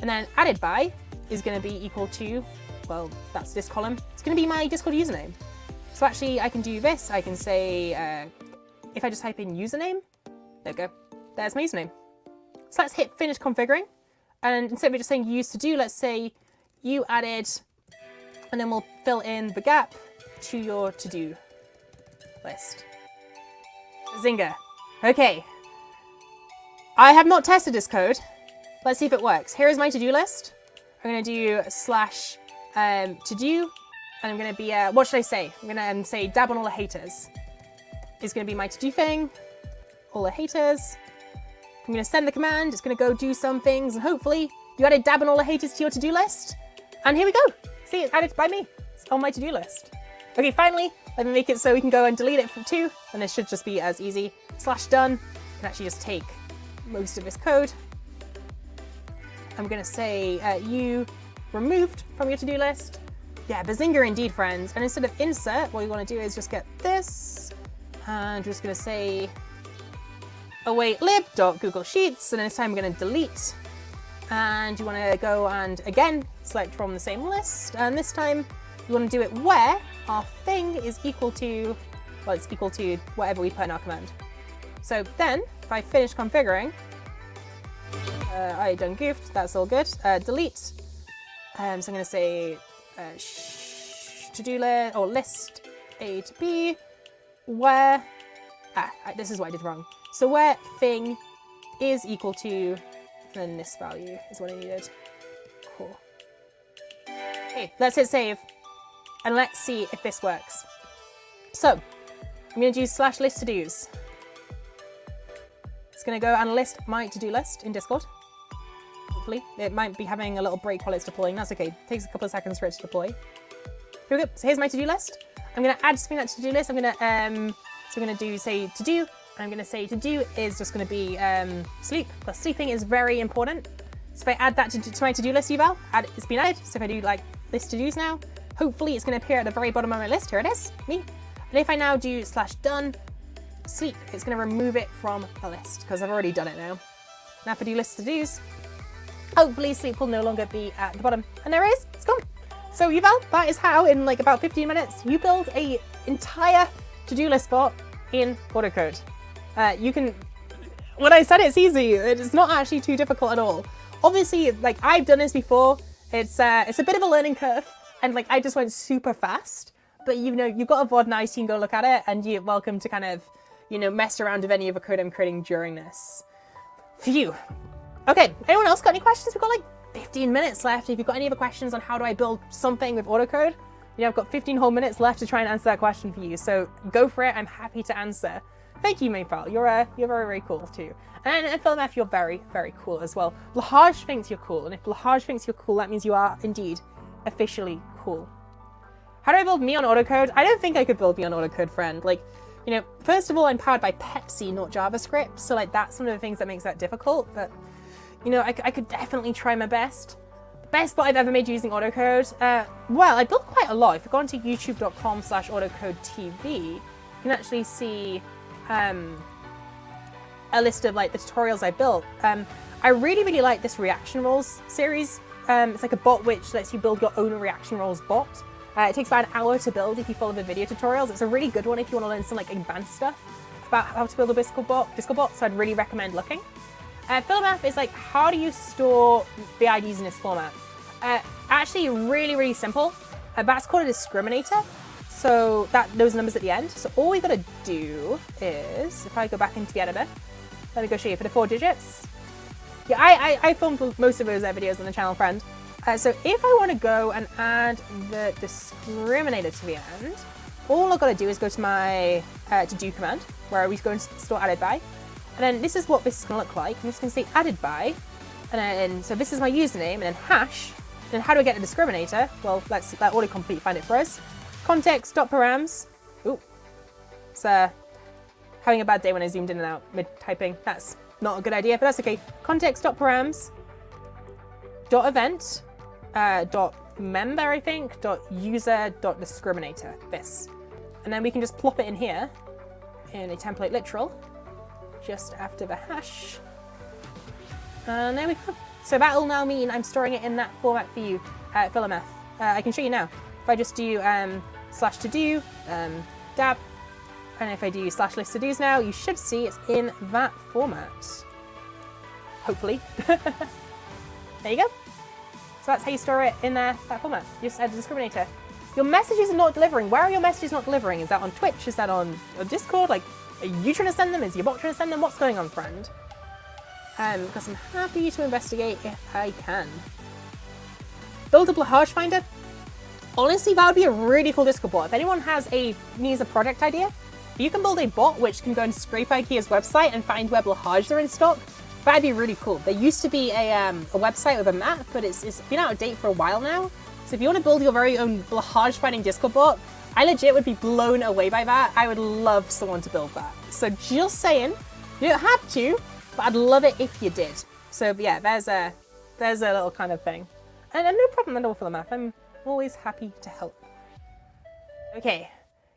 And then added by is gonna be equal to, well, that's this column. It's gonna be my Discord username. So actually I can do this. I can say, if I just type in username, there we go. There's my username. So let's hit finish configuring. And instead of just saying use to do, let's say you added, and then we'll fill in the gap to your to-do list. Zinga. Okay. I have not tested this code. Let's see if it works. Here is my to-do list. I'm gonna do slash to-do, and I'm gonna be, what should I say? I'm gonna say dab on all the haters. It's gonna be my to-do thing, all the haters. I'm gonna send the command, it's gonna go do some things, and hopefully you added dab on all the haters to your to-do list. And here we go. See, it's added by me. It's on my to-do list. Okay, finally, let me make it so we can go and delete it from 2, and this should just be as easy. Slash done. I can actually just take most of this code. I'm gonna say you removed from your to-do list. Yeah, Bazinga indeed, friends. And instead of insert, what we wanna do is just get this, and we're just gonna say await lib.google sheets, and this time we're gonna delete. And you wanna go and again, select from the same list, and this time you wanna do it where our thing is equal to, well, it's equal to whatever we put in our command. So then, if I finish configuring, I done goofed, that's all good. Delete. So I'm gonna say to-do list, or list A to B, where, this is what I did wrong. So where thing is equal to, then this value is what I needed. Cool. Okay, let's hit save, and let's see if this works. So, I'm gonna do slash list to-dos. It's gonna go and list my to-do list in Discord. Hopefully. It might be having a little break while it's deploying. That's okay. It takes a couple of seconds for it to deploy. Here we go. So here's my to-do list. I'm gonna add something to that to-do list. I'm gonna so I'm gonna do say to-do, and I'm gonna say to-do is just gonna be sleep, because sleeping is very important. So if I add that to my to-do list eval, it's been added. So if I do like list to-dos now, hopefully it's gonna appear at the very bottom of my list. Here it is, me. And if I now do slash done, sleep, it's gonna remove it from the list because I've already done it now. Now if I do list to-dos, hopefully sleep will no longer be at the bottom. And there it is, it's gone. So Yuval, that is how in like about 15 minutes you build a entire to-do list bot in Autocode. You can, when I said it's easy, it's not actually too difficult at all. Obviously, like I've done this before, it's a bit of a learning curve, and like I just went super fast. But you know, you've got a VOD now, so you can go look at it, and you're welcome to kind of, you know, mess around with any of the code I'm creating during this. Phew. Okay, anyone else got any questions? We've got like 15 minutes left. If you've got any other questions on how do I build something with Autocode, you know, I've got 15 whole minutes left to try and answer that question for you. So go for it. I'm happy to answer. Thank you, Mayfal. You're very, very cool too. And Philmeth, you're very, very cool as well. Lahaj thinks you're cool. And if Lahaj thinks you're cool, that means you are indeed officially cool. How do I build me on Autocode? I don't think I could build me on Autocode, friend. Like, you know, first of all, I'm powered by Pepsi, not JavaScript. So like that's one of the things that makes that difficult. But, you know, I could definitely try my best. The best bot I've ever made using Autocode. Well, I built quite a lot. If you go onto youtube.com/AutocodeTV, you can actually see a list of like the tutorials I built. I really, really like this reaction roles series. It's like a bot which lets you build your own reaction roles bot. It takes about an hour to build if you follow the video tutorials. It's a really good one if you want to learn some like advanced stuff about how to build a Discord bot, so I'd really recommend looking. Philomath is like, how do you store the IDs in this format? Actually, really, really simple. That's called a discriminator. So those numbers at the end. So all we gotta do is, if I go back into the editor, let me go show you for the 4 digits. Yeah, I filmed most of those videos on the channel, friend. So if I want to go and add the discriminator to the end, all I've got to do is go to my to do command, where we go and store added by. And then this is what this is going to look like. I'm just going to say added by. And then, so this is my username, and then hash. And then how do I get the discriminator? Well, let's let autocomplete find it for us. Context.params. Ooh. It's having a bad day when I zoomed in and out mid-typing. That's not a good idea, but that's okay. Context.params. .event. .member, I think. .user. .discriminator. This. And then we can just plop it in here in a template literal. Just after the hash. And there we go. So that'll now mean I'm storing it in that format for you, Philomath. I can show you now. If I just do slash to do, dab, and if I do slash list to dos now, you should see it's in that format. Hopefully. There you go. So that's how you store it in that format. You just add a discriminator. Your messages are not delivering. Where are your messages not delivering? Is that on Twitch? Is that on Discord? Like, are you trying to send them? Is your bot trying to send them? What's going on, friend? Because I'm happy to investigate if I can. Build a Blahage Finder? Honestly, that would be a really cool Discord bot. If anyone needs a project idea, if you can build a bot which can go and scrape IKEA's website and find where Blahages are in stock, that'd be really cool. There used to be a website with a map, but it's been out of date for a while now. So if you want to build your very own Blahage finding Discord bot, I legit would be blown away by that. I would love someone to build that. So just saying, you don't have to, but I'd love it if you did. So yeah, there's a little kind of thing. And no problem at all for the math. I'm always happy to help. Okay,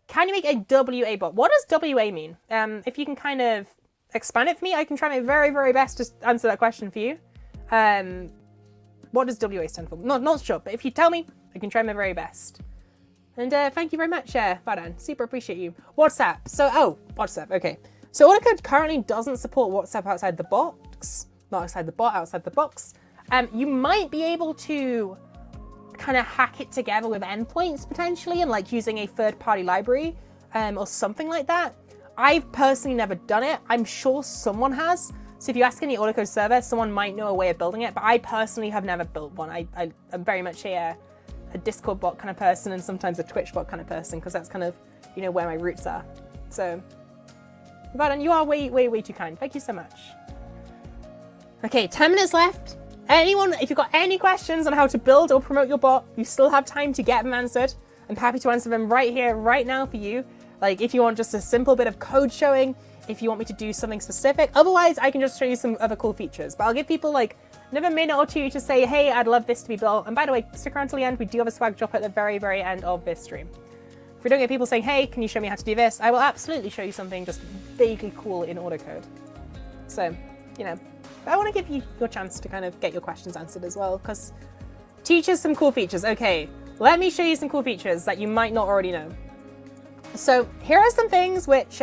can you make a WA bot? What does WA mean? If you can kind of expand it for me, I can try my very, very best to answer that question for you. What does WA stand for? Not sure, but if you tell me, I can try my very best. And thank you very much, Badan. Super appreciate you. WhatsApp. So, WhatsApp. Okay. So Autocode currently doesn't support WhatsApp outside the box. Not outside the bot, outside the box. You might be able to kind of hack it together with endpoints potentially and like using a third-party library or something like that. I've personally never done it. I'm sure someone has. So if you ask any Autocode server, someone might know a way of building it, but I personally have never built one. I'm very much a Discord bot kind of person and sometimes a Twitch bot kind of person because that's kind of, where my roots are. So, Vadan, you are way, way, way too kind. Thank you so much. Okay, 10 minutes left. Anyone, if you've got any questions on how to build or promote your bot, you still have time to get them answered. I'm happy to answer them right here, right now for you. Like if you want just a simple bit of code showing, if you want me to do something specific. Otherwise, I can just show you some other cool features. But I'll give people like another minute or two to say, hey, I'd love this to be built. And by the way, stick around till the end. We do have a swag drop at the very, very end of this stream. If we don't get people saying, hey, can you show me how to do this? I will absolutely show you something just vaguely cool in Autocode. So, I want to give you your chance to kind of get your questions answered as well, because teach us some cool features. Okay, let me show you some cool features that you might not already know. So here are some things which,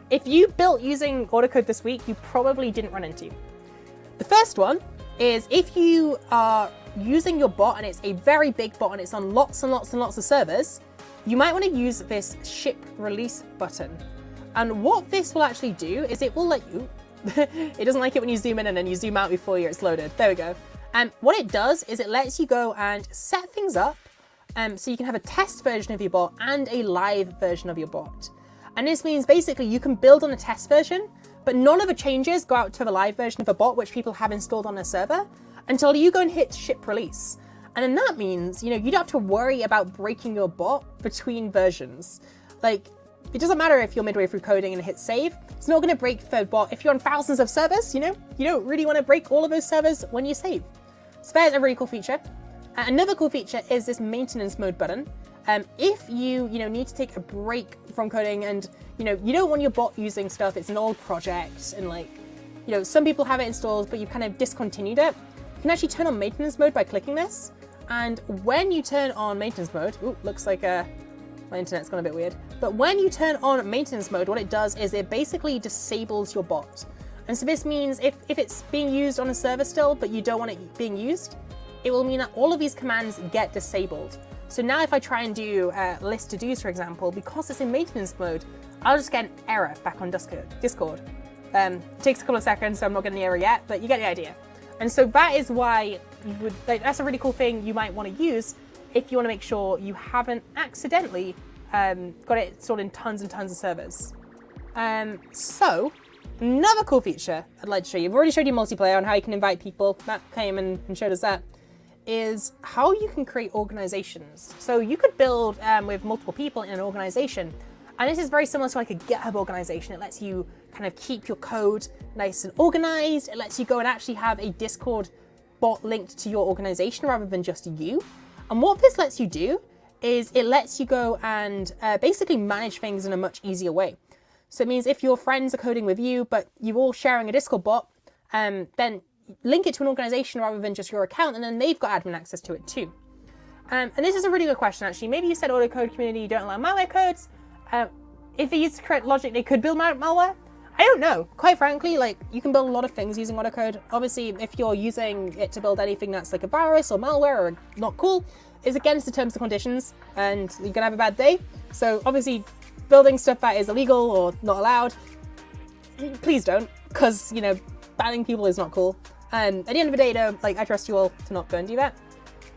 if you built using Autocode this week, you probably didn't run into. The first one is if you are using your bot and it's a very big bot and it's on lots and lots and lots of servers, you might want to use this ship release button. And what this will actually do is it will let you, it doesn't like it when you zoom in and then you zoom out before it's loaded. There we go. And what it does is it lets you go and set things up so you can have a test version of your bot and a live version of your bot. And this means basically you can build on a test version, but none of the changes go out to the live version of a bot which people have installed on their server until you go and hit ship release. And then that means, you don't have to worry about breaking your bot between versions. Like, it doesn't matter if you're midway through coding and hit save. It's not going to break the bot. If you're on thousands of servers, you don't really want to break all of those servers when you save. So that's a really cool feature. Another cool feature is this maintenance mode button. If you need to take a break from coding and you don't want your bot using stuff, it's an old project and some people have it installed but you've kind of discontinued it, you can actually turn on maintenance mode by clicking this. And when you turn on maintenance mode, ooh, looks like my internet's gone a bit weird. But when you turn on maintenance mode, what it does is it basically disables your bot. And so this means if it's being used on a server still, but you don't want it being used, it will mean that all of these commands get disabled. So now if I try and do list to dos, for example, because it's in maintenance mode, I'll just get an error back on Discord. It takes a couple of seconds, so I'm not getting the error yet, but you get the idea. And so that is why you would, that's a really cool thing you might want to use if you want to make sure you haven't accidentally got it installed in tons and tons of servers. So another cool feature I'd like to show you, I've already showed you multiplayer on how you can invite people, Matt came and showed us that, is how you can create organizations. So you could build with multiple people in an organization. And this is very similar to like a GitHub organization. It lets you kind of keep your code nice and organized. It lets you go and actually have a Discord bot linked to your organization rather than just you. And what this lets you do is it lets you go and basically manage things in a much easier way. So it means if your friends are coding with you, but you're all sharing a Discord bot, then link it to an organization rather than just your account, and then they've got admin access to it too. And this is a really good question, actually. Maybe you said Autocode community, you don't allow malware codes. If they use the correct logic, they could build malware. I don't know. Quite frankly, like, you can build a lot of things using Autocode. Obviously, if you're using it to build anything that's like a virus or malware or not cool, is against the terms and conditions, and you're gonna have a bad day. So obviously, building stuff that is illegal or not allowed, please don't, because, you know, banning people is not cool. And at the end of the day, though, like, I trust you all to not go and do that.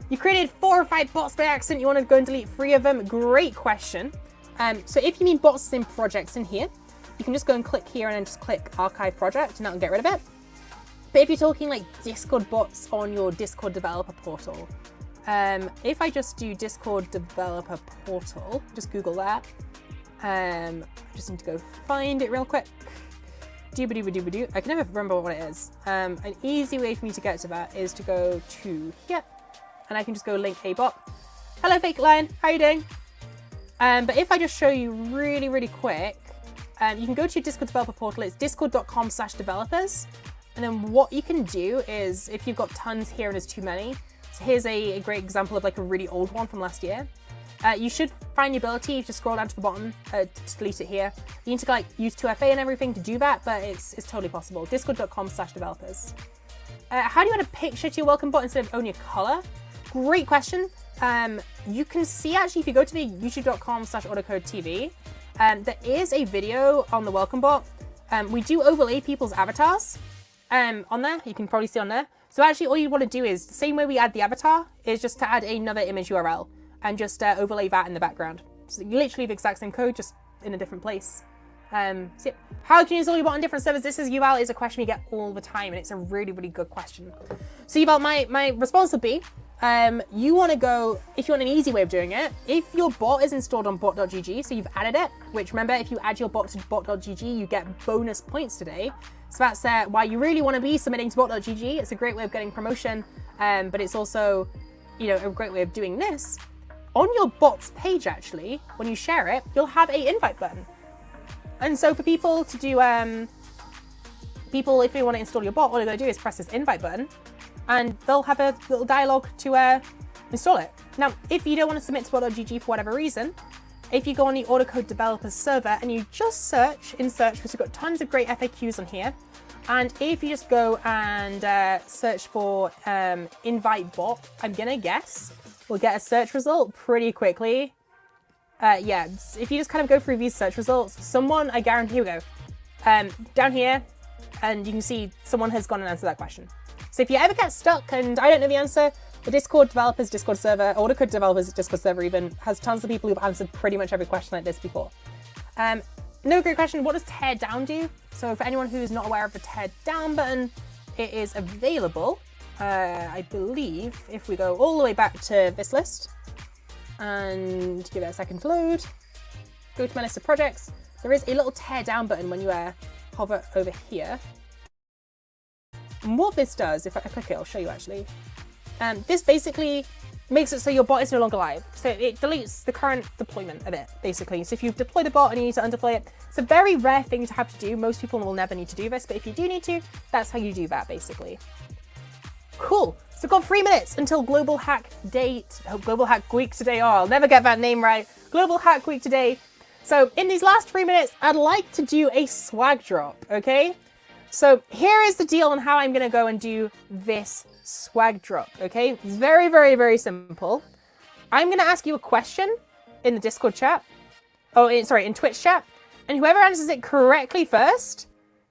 You created 4 or 5 bots by accident. You want to go and delete 3 of them? Great question. So if you mean bots in projects in here, you can just go and click here and then just click archive project and that'll get rid of it. But if you're talking like Discord bots on your Discord developer portal, if I just do Discord developer portal, just Google that. I just need to go find it real quick. Doobadooba-dooba-doo. I can never remember what it is. An easy way for me to get to that is to go to here and I can just go link a bot. Hello, Fake Lion, how are you doing? But if I just show you really, really quick, you can go to your Discord developer portal. It's discord.com/developers. And then what you can do is, if you've got tons here and there's too many, so here's a great example of like a really old one from last year. You should find the ability to scroll down to the bottom to delete it here. You need to like use 2FA and everything to do that, but it's totally possible. Discord.com/developers. How do you add a picture to your welcome bot instead of only a color? Great question. You can see actually if you go to the youtube.com/autocodetv, there is a video on the welcome bot. We do overlay people's avatars on there. You can probably see on there. So actually all you want to do is the same way we add the avatar is just to add another image URL and just overlay that in the background. It's literally the exact same code, just in a different place. So yeah. How can you install your bot on different servers? This is Yuval, is a question we get all the time, and it's a really, really good question. So Yuval, my response would be, you want to go, if you want an easy way of doing it, if your bot is installed on bot.gg, so you've added it, which remember, if you add your bot to bot.gg, you get bonus points today. So that's why you really want to be submitting to bot.gg. It's a great way of getting promotion, but it's also, you know, a great way of doing this. On your bot's page, actually, when you share it, you'll have an invite button. And so for people to do, if they want to install your bot, all they're going to do is press this invite button, and they'll have a little dialogue to install it. Now, if you don't want to submit to bot.gg for whatever reason, if you go on the Autocode developers server and you just search, because we've got tons of great FAQs on here, and if you just go and search for invite bot, I'm going to guess we'll get a search result pretty quickly. Yeah, if you just kind of go through these search results, someone, I guarantee, here we go, down here, and you can see someone has gone and answered that question. So if you ever get stuck and I don't know the answer, the Discord developers Discord server, Autocode developers Discord server even, has tons of people who've answered pretty much every question like this before. No great question, what does tear down do? So for anyone who's not aware of the tear down button, it is available, I believe, if we go all the way back to this list, and give it a second to load, go to my list of projects, there is a little tear down button when you hover over here. And what this does, if I click it, I'll show you actually. This basically makes it so your bot is no longer live. So it deletes the current deployment of it, basically. So if you've deployed a bot and you need to undeploy it, it's a very rare thing to have to do. Most people will never need to do this, but if you do need to, that's how you do that, basically. Cool. So we've got 3 minutes until Global Hack Week today. Oh, I'll never get that name right. Global Hack Week today. So in these last 3 minutes, I'd like to do a swag drop, okay? So here is the deal on how I'm going to go and do this swag drop, okay? It's very, very, very simple. I'm going to ask you a question in the Discord chat. In Twitch chat. And whoever answers it correctly first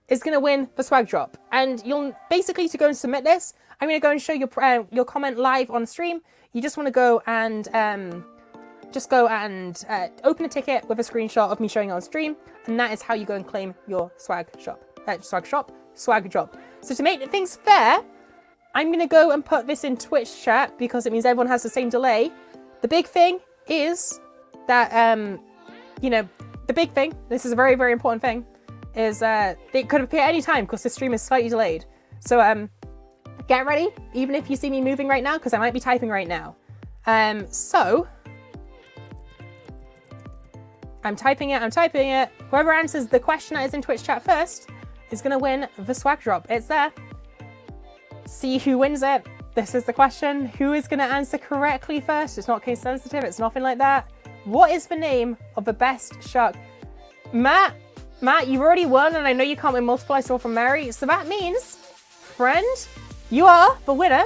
is going to win the swag drop. And you'll basically, to go and submit this, I'm going to go and show your comment live on stream. You just want to go and open a ticket with a screenshot of me showing it on stream. And that is how you go and claim your swag drop. So to make things fair, I'm going to go and put this in Twitch chat because it means everyone has the same delay. The big thing is that, the big thing, this is a very, very important thing, is it could appear any time because the stream is slightly delayed. So get ready, even if you see me moving right now, because I might be typing right now. So I'm typing it. Whoever answers the question that is in Twitch chat first is going to win the swag drop. It's there. See who wins it. This is the question. Who is going to answer correctly first? It's not case sensitive. It's nothing like that. What is the name of the best shark? Matt, you've already won, and I know you can't win multiple. I saw from Mary. So that means, friend, you are the winner,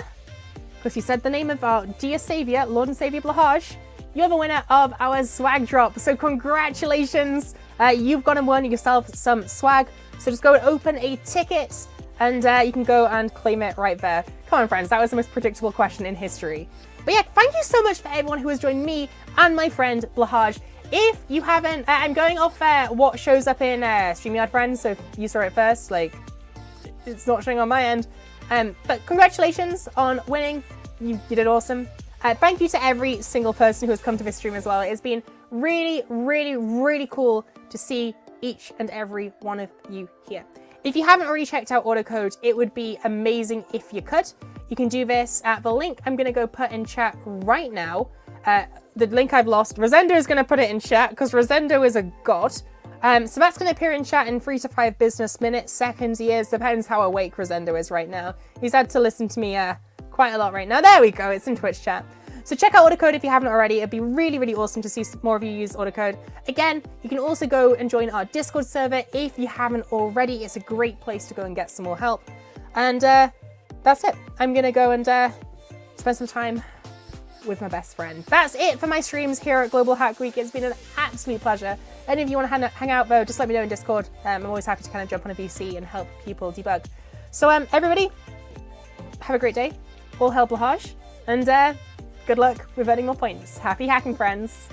because you said the name of our dear savior, Lord and Savior Blahaj. You're the winner of our swag drop. So congratulations. You've gone and won yourself some swag. So just go and open a ticket, and you can go and claim it right there. Come on, friends. That was the most predictable question in history. But yeah, thank you so much for everyone who has joined me and my friend Blahaj. If you haven't, I'm going off what shows up in StreamYard, friends. So if you saw it first, it's not showing on my end. But congratulations on winning. You did awesome. Thank you to every single person who has come to this stream as well. It's been really, really, really cool to see each and every one of you here. If you haven't already checked out Autocode, it would be amazing if you could. You can do this at the link I'm going to go put in chat right now. The link I've lost, Rosendo is going to put it in chat because Rosendo is a god. So that's going to appear in chat in 3 to 5 business minutes, seconds, years, depends how awake Rosendo is right now. He's had to listen to me quite a lot right now. There we go, it's in Twitch chat. So check out Autocode if you haven't already. It'd be really, really awesome to see more of you use Autocode. Again, you can also go and join our Discord server if you haven't already. It's a great place to go and get some more help. And that's it. I'm going to go and spend some time with my best friend. That's it for my streams here at Global Hack Week. It's been an absolute pleasure. And if you want to hang out though, just let me know in Discord. I'm always happy to kind of jump on a VC and help people debug. So everybody, have a great day. All hail Blahaj. And good luck with earning more points. Happy hacking, friends.